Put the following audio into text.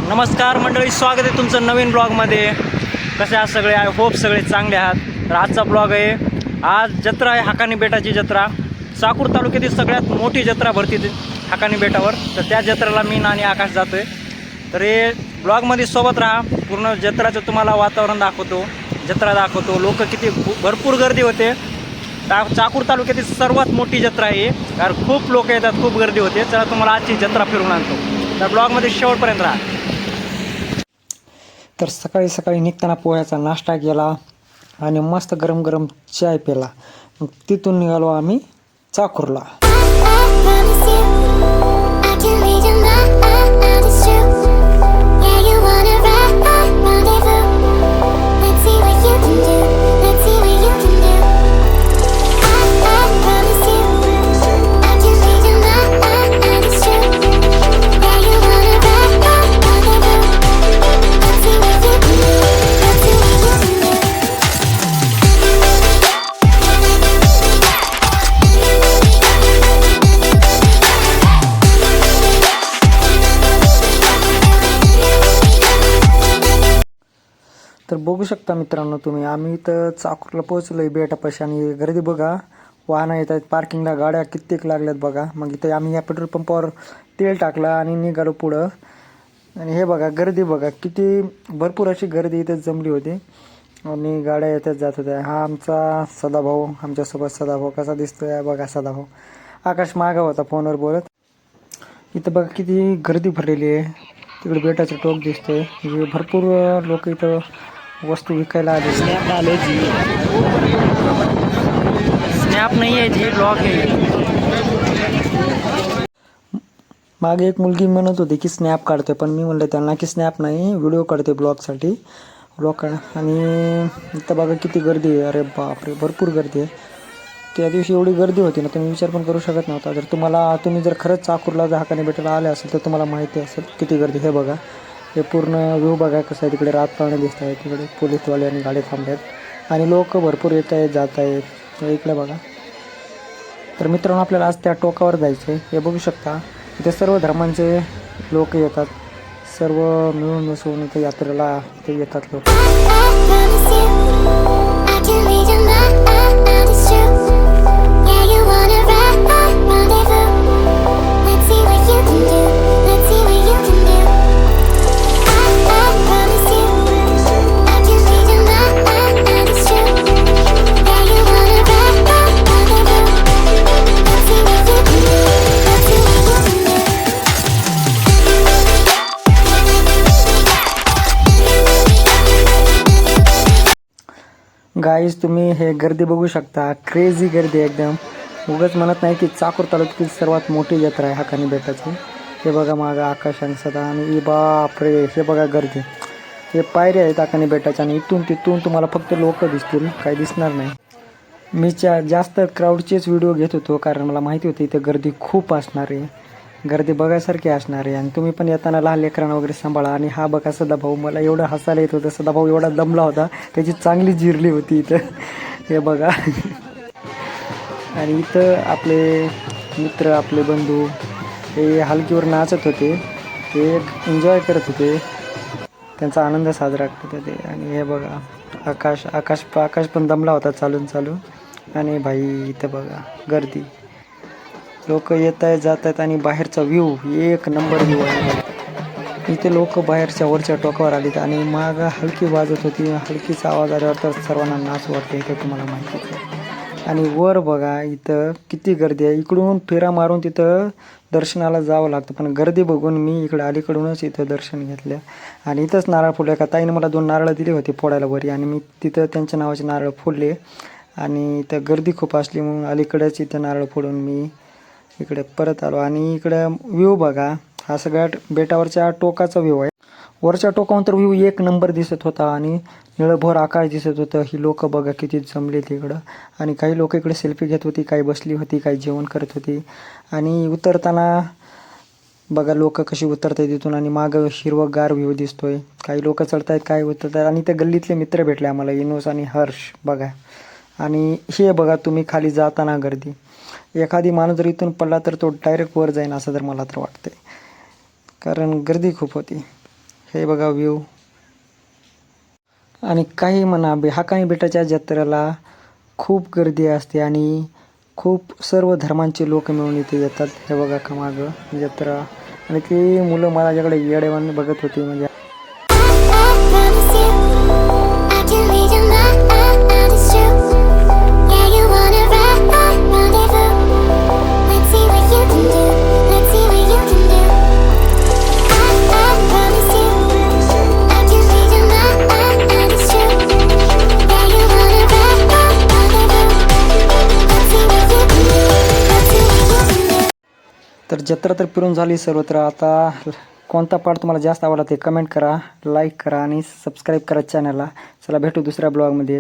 नमस्कार मंडळी, स्वागत आहे तुमचं नवीन ब्लॉगमध्ये. कसे आहात सगळे? आय होप सगळे चांगले आहात. तर आजचा ब्लॉग आहे, आज जत्रा आहे, हाकानी बेटाची जत्रा. चाकूर तालुक्यातील सगळ्यात मोठी जत्रा भरती हाकानी बेटावर. तर त्या जत्रेला मी आणि आकाश जातो आहे. तर हे ब्लॉगमध्ये सोबत राहा, पूर्ण जत्राचं तुम्हाला वातावरण दाखवतो, जत्रा दाखवतो, लोक किती भरपूर गर्दी होते. चाकूर तालुक्यातील सर्वात मोठी जत्रा आहे, कारण खूप लोक येतात, खूप गर्दी होते. चला तुम्हाला आजची जत्रा फिरून आणतो. तर ब्लॉगमध्ये शेवटपर्यंत राहा. तर सकाळी सकाळी निघताना पोह्याचा नाश्ता केला आणि मस्त गरम गरम चाय पिला. मग तिथून निघालो आम्ही चाकूरला. तर बघू शकता मित्रांनो तुम्ही, आम्ही इथं चाकूरला पोहोचलो आहे बेटापाशी. आणि गर्दी बघा, वाहनं येत आहेत, पार्किंगला गाड्या कित्येक लागल्यात बघा. मग इथं आम्ही या पेट्रोल पंपावर तेल टाकलं आणि निघालो पुढं. आणि हे बघा गर्दी बघा, किती भरपूर अशी गर्दी इथं जमली होती आणि गाड्या येतात जात होत्या. हा आमचा सदाभाऊ, आमच्यासोबत सदाभाऊ कसा दिसतोय बघा. सदाभाऊ आकाश मागा होता फोनवर बोलत. इथं बघा किती गर्दी भरलेली आहे. तिकडे बेटाचं टोक दिसतंय, म्हणजे भरपूर लोक इथं वस्तू विकायला आले. स्नॅप आले जी, स्नॅप नाही आहे जी, ब्लॉग आहे. मागे एक मुलगी म्हणत होती की स्नॅप काढतोय, पण मी म्हणलं त्यांना की स्नॅप नाही, व्हिडिओ काढते ब्लॉगसाठी, ब्लॉग काढ. आणि इथं बघा किती गर्दी आहे. अरे बापरे, भरपूर गर्दी आहे. त्या दिवशी एवढी गर्दी होती ना, तुम्ही विचार पण करू शकत नव्हता. जर तुम्ही जर खरंच चाकूरला जर हाकानी बेटाला आले असेल तर तुम्हाला माहिती असेल किती गर्दी. हे बघा, हे पूर्ण व्ह्यू बघा कसं आहे. तिकडे रातपाळणे दिसत आहेत, तिकडे पोलीसवाले आणि गाडी थांबतात आणि लोक भरपूर येत आहेत जात आहेत. इकडे बघा. तर मित्रांनो, आपल्याला आज त्या टोकावर जायचं आहे. हे बघू शकता, इथे सर्व धर्मांचे लोक येतात, सर्व मिळून मिसळून इथे यात्रेला इथे येतात लोक. गाईज तुम्ही हे गर्दी बघू शकता, क्रेझी गर्दी एकदम. उगाच म्हणत नाही की चाकूर तालुक्यातील सर्वात मोठी जत्रा आहे हाकानी बेटाची. हे बघा मागं आकाश आणि सदा, आणि बापरे हे बघा गर्दी. हे पायऱ्या आहेत हाकानी बेटाच्या आणि इथून तिथून तुम्हाला फक्त लोक दिसतील, काही दिसणार नाही. मी जास्त क्राऊडचेच व्हिडिओ घेत होतो, कारण मला माहिती होती इथं गर्दी खूप असणार आहे, गर्दी बघायसारखी असणार आहे. आणि तुम्ही पण येताना लहान लेकरांना वगैरे सांभाळा. आणि हा बघा सदाभाऊ, मला एवढं हसायला येत होतं. सदाभाऊ एवढा दमला होता, त्याची चांगली जिरली होती इथं. हे बघा. आणि इथं आपले मित्र, आपले बंधू हे हलकीवर नाचत होते, ते एन्जॉय करत होते, त्यांचा आनंद साजरा करत होते. आणि हे बघा आकाश पण दमला होता चालून चालून. आणि भाई इथं बघा गर्दी, लोक येत आहेत जात आहेत. आणि बाहेरचा व्ह्यू एक नंबर व्ह्यू आहे. इथे लोक बाहेरच्या वरच्या टोकावर आलीत आणि मागं हलकी वाजत होती. हलकीचा आवाज आल्यावर तर सर्वांना नाच वाटते, इथं तुम्हाला माहिती आहे. आणि वर बघा इथं किती गर्दी आहे. इकडून फेरा मारून तिथं दर्शनाला जावं लागतं, पण गर्दी बघून मी इकडे अलीकडूनच इथं दर्शन घेतलं. आणि इथंच नारळ फोडले. एका ताईने मला 2 नारळ दिले होते फोडायला वरी, आणि मी तिथं त्यांच्या नावाचे नारळ फोडले. आणि इथं गर्दी खूप असली म्हणून अलीकडेच इथं नारळ फोडून मी इकडे परत आलो. आणि इकडे व्ह्यू बघा, हा सगळ्या बेटावरच्या टोकाचा व्ह्यू आहे. वरच्या टोकावरून तर व्ह्यू एक नंबर दिसत होता आणि निळभोर आकाश दिसत होतं. ही लोक बघा किती जमले तिकडं. आणि काही लोक इकडे सेल्फी घेत होती, काही बसली होती, काही जेवण करत होती. आणि उतरताना बघा लोक कशी उतरत आहेत तिथून. आणि मागं हिरवगार व्ह्यू दिसतोय. काही लोक चढत आहेत, काही उतरत आहेत. आणि ते गल्लीतले मित्र भेटले आम्हाला, इनोस आणि हर्ष बघा. आणि हे बघा तुम्ही खाली जाताना गर्दी, एखादी माणूस जर इथून पडला तर तो डायरेक्ट वर जाईन असं तर मला तर वाटतंय, कारण गर्दी खूप होती. हे बघा व्ह्यू. आणि काही म्हणा हाकाणी बेटाच्या जत्रेला खूप गर्दी असते आणि खूप सर्व धर्मांचे लोक मिळून इथे येतात. हे बघा का मागं जत्रा. आणि ती मुलं माझ्याकडे येडेवाने बघत होती. म्हणजे तर जत्रा तर फिरून झाली सर्वत्र. आता कोणता पार्ट तुम्हाला जास्त आवडला ते कमेंट करा, लाईक करा आणि सबस्क्राईब करा चॅनलला. चला भेटू दुसऱ्या ब्लॉगमध्ये.